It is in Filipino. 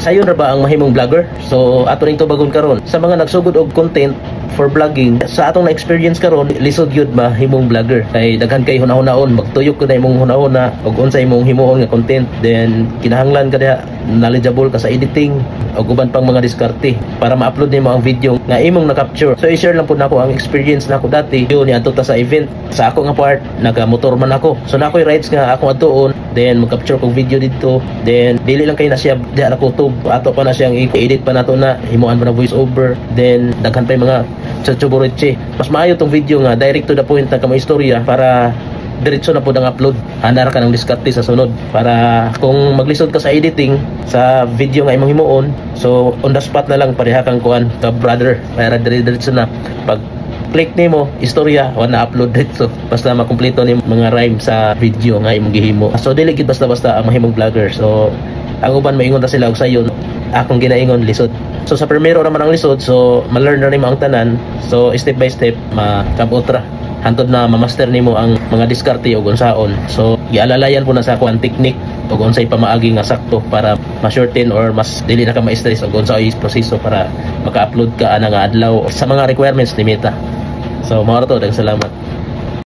sayon ra ba ang mahimong vlogger? So ato ning tubagon karon sa mga nagsugod og content for vlogging, sa atong na-experience karon, lisod gyud mahimong vlogger. Kay daghan kay hunahon-naon, magtuyok ko na imong hunahon og unsay imong himuon nga content. Then kinahanglan ka diha knowledgeable ka sa editing og uban pang mga diskarte para ma-upload nimo ang video nga imong na-capture. So i-share lang pud nako ang experience nako dati. Yo ni adto ta sa event. Sa ako nga part, nagamotor man ako. So na ako'y rides nga akong adtuon, then mag-capture kog video dito. Then dili lang kay na siya diha na kutub. Ato pa na siyang i-edit pa nato na, himuan pa na voice over. Then daghan pa mga Chachuburitse. Mas maayo tong video nga direct to the point na kamo istorya para diretso na po ang upload. Handar ka ng diskarte sa sunod para kung maglisod ka sa editing sa video nga imong himuon, so on the spot na lang pareha kang kuan ka brother para diretso na pag click nimo istorya wala na upload dito basta makumpleto ni mga rhyme sa video nga imong gihimo. So dili gid basta-basta ang mahimong vlogger. So ang uban maingon ta sila og sayon, akong ginaingon lisod. So sa primero naman ang lisod, so ma-learn na nimo ang tanan. So step by step makabutra hantod na ma-master nimo ang mga diskarte ug unsaon. So gialalayan po na sa kuan technique ug unsay pamaagi nga sakto para ma-shorten or mas dili na ka ma-stress ug unsay proseso para maka-upload ka ana nga adlaw sa mga requirements ni Meta. So mao ra to, daghang salamat.